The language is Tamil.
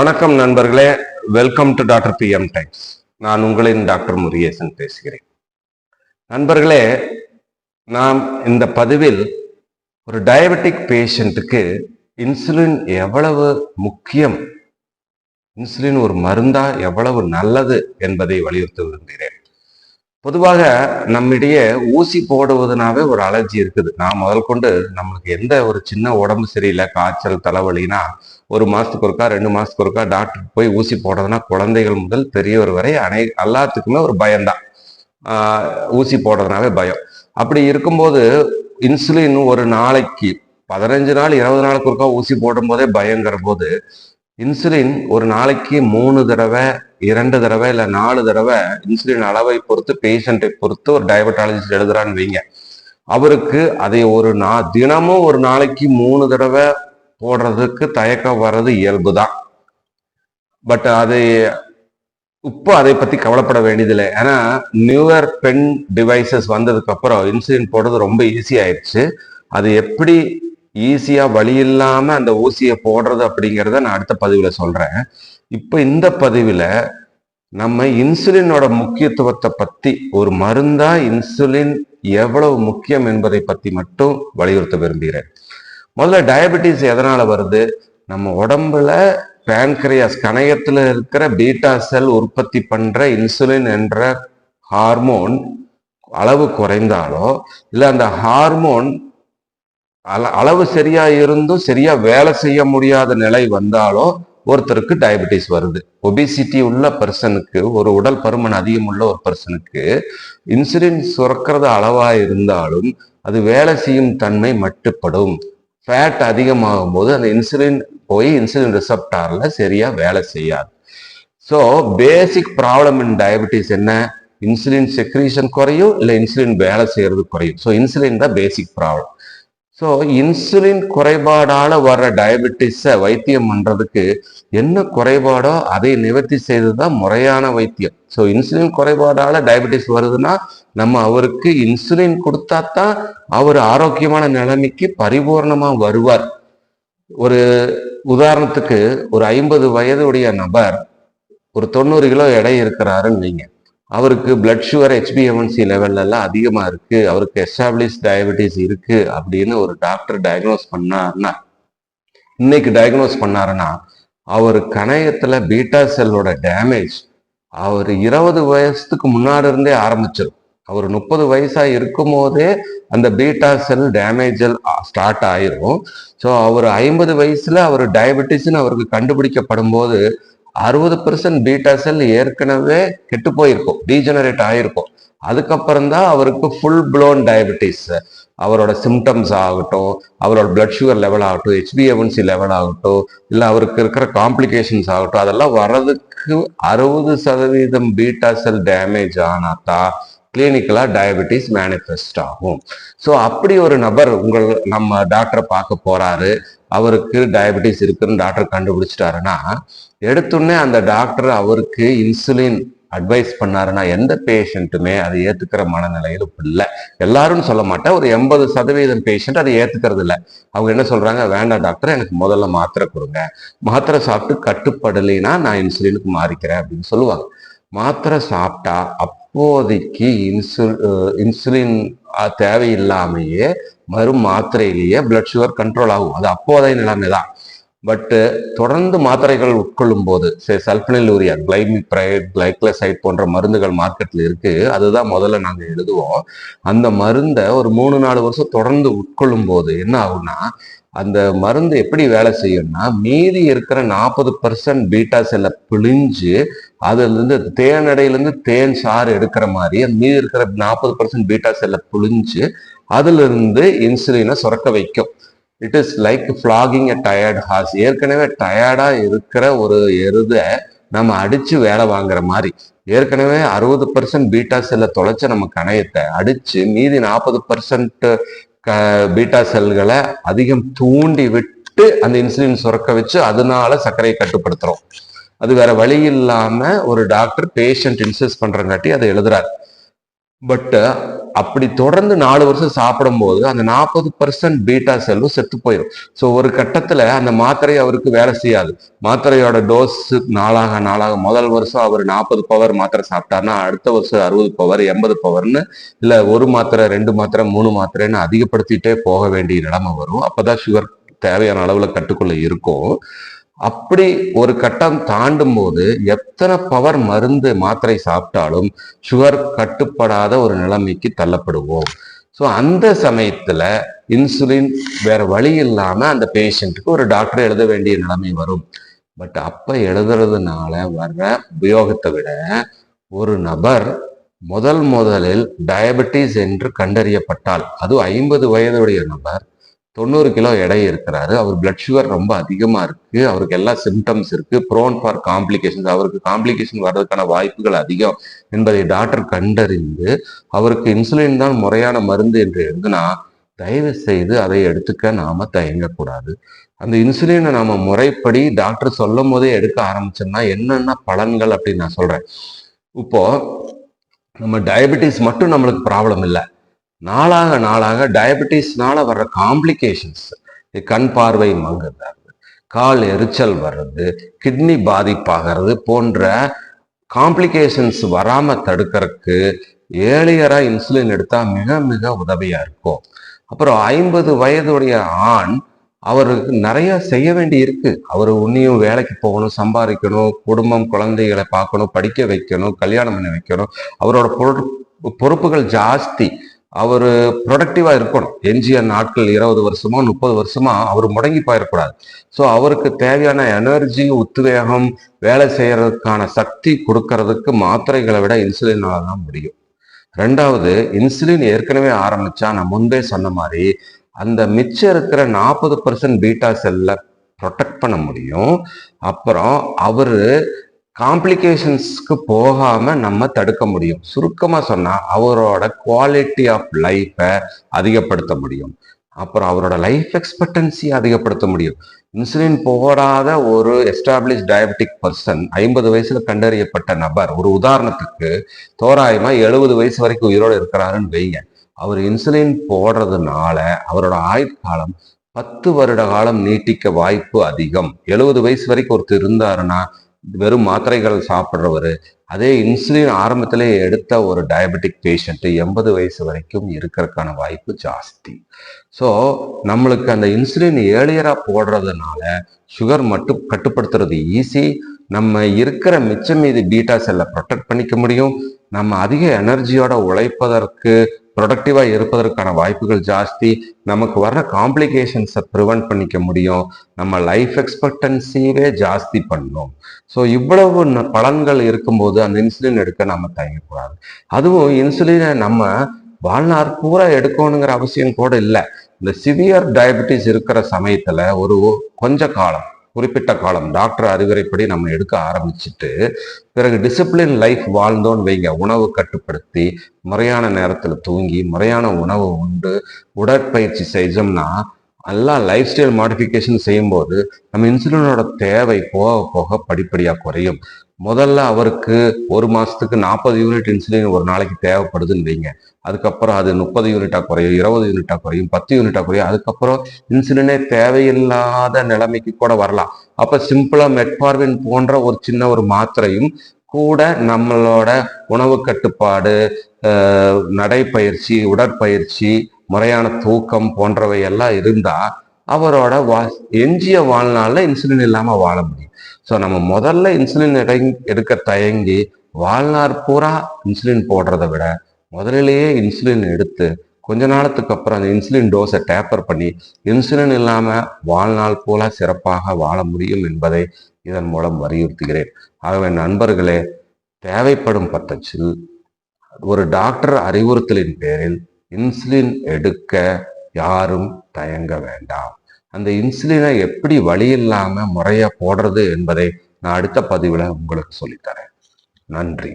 வணக்கம் நண்பர்களே, welcome to doctor PM times. நான் உங்களின் டாக்டர் முருகேசன் பேசுகிறேன். நண்பர்களே, நாம் இந்த பதிவில் ஒரு டயபெட்டிக் பேஷண்ட்டுக்கு இன்சுலின் எவ்வளவு முக்கியம், இன்சுலின் ஒரு மருந்தா எவ்வளவு நல்லது என்பதை வலியுறுத்த விரும்புகிறேன். பொதுவாக நம்மிடையே ஊசி போடுவதுனாவே ஒரு அலர்ஜி இருக்குது. நான் முதல் கொண்டு நம்மளுக்கு எந்த ஒரு சின்ன உடம்பு சரியில்லை, காய்ச்சல், தலைவலினா 1 மாசத்துக்கு ஒருக்கா 2 மாசத்துக்கு ஒருக்கா டாக்டருக்கு போய் ஊசி போடுறதுனா குழந்தைகள் முதல் பெரியவர் வரை எல்லாத்துக்குமே ஒரு பயம்தான். ஊசி போடுறதுனாவே பயம். அப்படி இருக்கும்போது இன்சுலின் ஒரு நாளைக்கு 15 நாள் 20 நாளுக்கு ஒருக்கா ஊசி போடும் போதே பயங்கிற போது இன்சுலின் ஒரு நாளைக்கு 3 தடவை 2 தடவை இல்லை 4 தடவை இன்சுலின் அளவை பொறுத்து பேஷண்ட்டை பொறுத்து ஒரு டயபெட்டாலஜிஸ்ட் எழுதுறான்னு வைங்க. அவருக்கு அதை தினமும் ஒரு நாளைக்கு 3 தடவை போடுறதுக்கு தயக்கம் வர்றது இயல்பு தான். பட் இப்போ அதை பத்தி கவலைப்பட வேண்டியதில்லை. ஏன்னா நியூயர் பென் டிவைசஸ் வந்ததுக்கு அப்புறம் இன்சுலின் போடுறது ரொம்ப ஈஸி ஆயிடுச்சு. அது எப்படி ஈஸியா வழி இல்லாம அந்த ஊசியை போடுறது அப்படிங்கிறத நான் அடுத்த பதிவுல சொல்றேன். இப்போ இந்த பதிவுல நம்ம இன்சுலினோட முக்கியத்துவத்தை பத்தி, ஒரு மருந்தா இன்சுலின் எவ்வளவு முக்கியம் என்பதை பத்தி மட்டும் வலியுறுத்த விரும்புகிறேன். முதல்ல டயபெட்டிஸ் எதனால வருது? நம்ம உடம்புல பேன்கிரியாஸ் கணையத்துல இருக்கிற பீட்டா செல் உற்பத்தி பண்ற இன்சுலின் என்ற ஹார்மோன் அளவு குறைந்தாலோ இல்ல அந்த ஹார்மோன் அளவு சரியா இருந்தும் சரியா வேலை செய்ய முடியாத நிலை வந்தாலோ ஒருத்தருக்கு டயபெட்டிஸ் வருது. ஒபிசிட்டி உள்ள பர்சனுக்கு, ஒரு உடல் பருமன் அதிகம் உள்ள ஒரு பர்சனுக்கு இன்சுலின் சுரக்கிறது அளவா இருந்தாலும் அது வேலை செய்யும் தன்மை மட்டுப்படும். ஃபேட் அதிகமாகும் போது அந்த இன்சுலின் போய் இன்சுலின் ரிசப்டார்ல சரியா வேலை செய்யாது. So basic problem in diabetes என்ன? இன்சுலின் செக்ரீஷன் குறையும், இல்லை இன்சுலின் வேலை செய்யறது குறையும். ஸோ இன்சுலின் தான் பேசிக் ப்ராப்ளம். ஸோ இன்சுலின் குறைபாடால வர்ற டயபெட்டிஸை வைத்தியம் பண்றதுக்கு என்ன குறைபாடோ அதை நிவர்த்தி செய்ததுதான் முறையான வைத்தியம். ஸோ இன்சுலின் குறைபாடால டயபெட்டிஸ் வருதுன்னா நம்ம அவருக்கு இன்சுலின் கொடுத்தாதான் அவர் ஆரோக்கியமான நிலைமைக்கு பரிபூர்ணமா வருவார். ஒரு உதாரணத்துக்கு, ஒரு 50 வயதுடைய நபர் ஒரு 90 கிலோ எடை இருக்கிறாருன்னு வைங்க. அவருக்கு பிளட் சுகர் HbA1c லெவல்ல எல்லாம் அதிகமா இருக்கு, அவருக்கு எஸ்டாப்ளிஷ் டயபெட்டிஸ் இருக்கு அப்படின்னு ஒரு டாக்டர் டயக்னோஸ் பண்ணாருன்னா அவர் கணையத்துல பீட்டா செல்லோட டேமேஜ் அவர் 20 வயசுக்கு முன்னாடி இருந்தே ஆரம்பிச்சிடும். அவர் 30 வயசா இருக்கும் போதே அந்த பீட்டா செல் டேமேஜ் ஸ்டார்ட் ஆயிரும். ஸோ அவர் 50 வயசுல அவர் டயபெட்டிஸ்ன்னு அவருக்கு கண்டுபிடிக்கப்படும் போது 60% பீட்டா செல் ஏற்கனவே கெட்டு போயிருக்கும், டீஜெனரேட் ஆயிருக்கும். அதுக்கப்புறம் தான் அவருக்கு ஃபுல் ப்ளோன் டயபெட்டிஸ், அவரோட சிம்டம்ஸ் ஆகட்டும், அவரோட பிளட் சுகர் லெவல் ஆகட்டும், HbA1c லெவல் ஆகட்டும், இல்லை அவருக்கு இருக்கிற காம்ப்ளிகேஷன்ஸ் ஆகட்டும், அதெல்லாம் வர்றதுக்கு 60% பீட்டா செல் டேமேஜ் ஆனாதான் கிளினிக்கலா டயபெட்டிஸ் மேனிஃபெஸ்ட் ஆகும். ஸோ அப்படி ஒரு நபர் நம்ம டாக்டரை பார்க்க போறாரு, அவருக்கு டயபெட்டிஸ் இருக்குன்னு டாக்டர் கண்டுபிடிச்சிட்டாருன்னா எடுத்துடனே அந்த டாக்டர் அவருக்கு இன்சுலின் அட்வைஸ் பண்ணாருன்னா எந்த பேஷண்ட்டுமே அதை ஏத்துக்கிற மனநிலையில் இல்லை. எல்லாரும் சொல்ல மாட்டேன், ஒரு 80% பேஷண்ட் அதை ஏத்துக்கிறது இல்லை. அவங்க என்ன சொல்றாங்க? வேண்டாம் டாக்டர், எனக்கு முதல்ல மாத்திரை கொடுங்க, மாத்திரை சாப்பிட்டு கட்டுப்படலைன்னா நான் இன்சுலினுக்கு மாறிக்கிறேன் அப்படின்னு சொல்லுவாங்க. மாத்திரை சாப்பிட்டா அப்போதைக்கு இன்சுலின் தேவையில்லாமையே மறு மாத்திரையிலேயே பிளட் சுகர் கண்ட்ரோல் ஆகும். அது அப்போதைய நிலைமை தான். பட்டு தொடர்ந்து மாத்திரைகள் உட்கொள்ளும் போது, சல்பனிலூரியா, கிளைமிப்ரைட், கிளைக்ளசைட் போன்ற மருந்துகள் மார்க்கெட்ல இருக்கு. அதுதான் முதல்ல நாங்க எழுதுவோம். அந்த மருந்தை ஒரு 3-4 வருஷம் தொடர்ந்து உட்கொள்ளும் போது என்ன ஆகும்னா, அந்த மருந்து எப்படி வேலை செய்யும்னா, மீதி இருக்கிற 40% பீட்டா செல்லை பிழிஞ்சு அதுல இருந்து தேனடையிலிருந்து தேன் சாறு எடுக்கிற மாதிரி அந்த மீதி இருக்கிற 40% பீட்டா செல்லை பிழிஞ்சு அதுல இருந்து இன்சுலினை சுரக்க வைக்கும். It is like flogging a tired horse. ஏற்கனவே டயர்டா இருக்கிற ஒரு எருதை நம்ம அடிச்சு வேலை வாங்குற மாதிரி, ஏற்கனவே 60% பீட்டா செல்லை தொலைச்ச நம்ம கணையத்தை அடிச்சு மீதி 40% பீட்டா செல்களை அதிகம் தூண்டி விட்டு அந்த இன்சுலின் சுரக்க வச்சு அதனால சர்க்கரையை கட்டுப்படுத்துறோம். அது வேற வழி இல்லாம ஒரு டாக்டர் பேஷண்ட் இன்சிஸ்ட் பண்றங்காட்டி அதை எழுதுறாரு. பட் அப்படி தொடர்ந்து 4 வருஷம் சாப்பிடும் போது அந்த 40% பீட்டா செல்லும் செத்து போயிடும். ஸோ ஒரு கட்டத்துல அந்த மாத்திரை அவருக்கு வேலை செய்யாது. மாத்திரையோட டோஸ் நாளாக நாளாக முதல் வருஷம் அவர் 40 பவர் மாத்திரை சாப்பிட்டாருன்னா அடுத்த வருஷம் 60 பவர் 80 பவர்னு இல்ல 1 மாத்திரை 2 மாத்திரை 3 மாத்திரைன்னு அதிகப்படுத்திட்டே போக வேண்டிய நிலைமை வரும். அப்பதான் சுகர் தேவையான அளவுல கட்டுக்குள்ள இருக்கும். அப்படி ஒரு கட்டம் தாண்டும் போது எத்தனை பவர் மருந்து மாத்திரை சாப்பிட்டாலும் சுகர் கட்டுப்படாத ஒரு நிலைமைக்கு தள்ளப்படுவோம். ஸோ அந்த சமயத்துல இன்சுலின் வேற வழி இல்லாம அந்த பேஷண்ட்டுக்கு ஒரு டாக்டர் எழுத வேண்டிய நிலைமை வரும். பட் அப்ப எழுதுறதுனால வர்ற உபயோகத்தை விட ஒரு நபர் முதலில் டயபெட்டிஸ் என்று கண்டறியப்பட்டால், அதுவும் 50 வயதுடைய நபர் 90 கிலோ எடை இருக்கிறாரு, அவர் பிளட் சுகர் ரொம்ப அதிகமா இருக்கு, அவருக்கு எல்லா சிம்டம்ஸ் இருக்கு, ப்ரோன் ஃபார் காம்ப்ளிகேஷன்ஸ், அவருக்கு காம்ப்ளிகேஷன் வர்றதுக்கான வாய்ப்புகள் அதிகம் என்பதை டாக்டர் கண்டறிந்து அவருக்கு இன்சுலின் தான் முறையான மருந்து என்று எழுதுனா தயவு செய்து அதை எடுத்துக்க நாம தயங்கக்கூடாது. அந்த இன்சுலினை நாம முறைப்படி டாக்டர் சொல்லும் போதே எடுக்க ஆரம்பிச்சோம்னா என்னென்ன பலன்கள் அப்படின்னு நான் சொல்றேன். இப்போ நம்ம டயபெட்டிஸ் மட்டும் நம்மளுக்கு ப்ராப்ளம் இல்லை, நாளாக டயபெட்டிஸ்னால வர்ற காம்ப்ளிகேஷன்ஸ், கண் பார்வை மங்குறது, கால் எரிச்சல் வர்றது, கிட்னி பாதிப்பாகிறது போன்ற காம்ப்ளிகேஷன்ஸ் வராம தடுக்கிறதுக்கு ஏர்லியரா இன்சுலின் எடுத்தா மிக மிக உதவியா இருக்கும். அப்புறம் 50 வயதுடைய ஆண் அவருக்கு நிறைய செய்ய வேண்டி இருக்கு. அவர் உன்னியும் வேலைக்கு போகணும், சம்பாதிக்கணும், குடும்பம் குழந்தைகளை பார்க்கணும், படிக்க வைக்கணும், கல்யாணம் பண்ணி வைக்கணும், அவரோட பொறுப்புகள் ஜாஸ்தி. அவர் ப்ரொடக்டிவா இருக்கணும். எஞ்சிய நாட்கள் 20 வருஷமோ 30 வருஷமா அவர் முடங்கி போயிடக்கூடாது. ஸோ அவருக்கு தேவையான எனர்ஜி, உத்வேகம், வேலை செய்யறதுக்கான சக்தி கொடுக்கறதுக்கு மாத்திரைகளை விட இன்சுலினால தான் முடியும். ரெண்டாவது, இன்சுலின் ஏற்கனவே ஆரம்பிச்சா நான் முன்பே சொன்ன மாதிரி அந்த மிச்சம் இருக்கிற 40% பீட்டா செல்ல ப்ரொடெக்ட் பண்ண முடியும். அப்புறம் அவரு காம்ப்ளிகேஷன்ஸ்க்கு போகாம நம்ம தடுக்க முடியும். சுருக்கமா சொன்னா அவரோட குவாலிட்டி ஆஃப் லைஃபை அதிகப்படுத்த முடியும். அப்புறம் அவரோட லைஃப் எக்ஸ்பெக்டன்சி அதிகப்படுத்த முடியும். இன்சுலின் போடாத ஒரு எஸ்டாப்ளிஷ் டயபெட்டிக் பர்சன் 50 வயசுல கண்டறியப்பட்ட நபர், ஒரு உதாரணத்துக்கு தோராயமா 70 வயசு வரைக்கும் உயிரோடு இருக்கிறாருன்னு வைங்க. அவர் இன்சுலின் போடுறதுனால அவரோட ஆயுட்காலம் 10 வருட காலம் நீட்டிக்க வாய்ப்பு அதிகம். 70 வயசு வரைக்கும் ஒருத்தர் இருந்தாருன்னா வெறும் மாத்திரைகள் சாப்பிட்றவர், அதே இன்சுலின் ஆரம்பத்திலே எடுத்த ஒரு டயபெட்டிக் பேஷண்ட் 80 வயசு வரைக்கும் இருக்கிறதுக்கான வாய்ப்பு ஜாஸ்தி. ஸோ நம்மளுக்கு அந்த இன்சுலின் ஏர்லியரா போடுறதுனால சுகர் மட்டும் கட்டுப்படுத்துறது ஈஸி. நம்ம இருக்கிற மிச்சம் மீதி பீட்டா செல்லை ப்ரொடெக்ட் பண்ணிக்க முடியும். நம்ம அதிக எனர்ஜியோட உழைப்பதற்கு, ப்ரொடக்டிவா இருப்பதற்கான வாய்ப்புகள் ஜாஸ்தி. நமக்கு வர்ற காம்ப்ளிகேஷன்ஸை ப்ரிவென்ட் பண்ணிக்க முடியும். நம்ம லைஃப் எக்ஸ்பெக்டன்சியே ஜாஸ்தி பண்ணும். ஸோ இவ்வளவு பலன்கள் இருக்கும்போது அந்த இன்சுலின் எடுக்க நம்ம தயங்கக்கூடாது. அதுவும் இன்சுலினை நம்ம வாழ்நாள் பூரா எடுக்கணுங்கிற அவசியம் கூட இல்லை. இந்த சிவியர் டயபெட்டிஸ் இருக்கிற சமயத்துல ஒரு கொஞ்ச காலம், குறிப்பிட்ட காலம் டாக்டர் அறிவுரைப்படி நம்ம எடுக்க ஆரம்பிச்சுட்டு பிறகு டிசிப்ளின் லைஃப் வாழ்ந்தோன்னு வைங்க, உணவு கட்டுப்படுத்தி முறையான நேரத்துல தூங்கி முறையான உணவு உண்டு உடற்பயிற்சி செஞ்சோம்னா எல்லாம் லைஃப் ஸ்டைல் மாடிஃபிகேஷன் செய்யும்போது நம்ம இன்சுலினோட தேவை போக போக படிப்படியா குறையும். முதல்ல அவருக்கு ஒரு மாசத்துக்கு 40 யூனிட் இன்சுலின் ஒரு நாளைக்கு தேவைப்படுதுன்னு வைங்க. அதுக்கப்புறம் அது 30 யூனிட்டா குறையும், 20 யூனிட்டா குறையும், 10 யூனிட்டா குறையும். அதுக்கப்புறம் இன்சுலினே தேவையில்லாத நிலைமைக்கு கூட வரலாம். அப்ப சிம்பிளா மெட்ஃபார்மின் போன்ற ஒரு சின்ன ஒரு மாத்திரையும் கூட நம்மளோட உணவு கட்டுப்பாடு, நடைப்பயிற்சி, உடற்பயிற்சி, முறையான தூக்கம் போன்றவை எல்லாம் இருந்தா அவரோட எஞ்சிய வாழ்நாள்ல இன்சுலின் இல்லாம வாழ முடியும். ஸோ நம்ம முதல்ல இன்சுலின் எடுக்க தயங்கி வாழ்நாள் பூரா இன்சுலின் போடுறதை விட முதலிலேயே இன்சுலின் எடுத்து கொஞ்ச நாளத்துக்கு அப்புறம் அந்த இன்சுலின் டோஸை டேப்பர் பண்ணி இன்சுலின் இல்லாம வாழ்நாள் போல சிறப்பாக வாழ முடியும் என்பதை இதன் மூலம் வலியுறுத்துகிறேன். ஆகவே நண்பர்களே, தேவைப்படும் பட்சத்தில் ஒரு டாக்டர் அறிவுறுத்தலின் பேரில் இன்சுலின் எடுக்க யாரும் தயங்க வேண்டாம். அந்த இன்சுலினை எப்படி வழி இல்லாம முறையா போடுறது என்பதை நான் அடுத்த பதிவுல உங்களுக்கு சொல்லித்தரேன். நன்றி.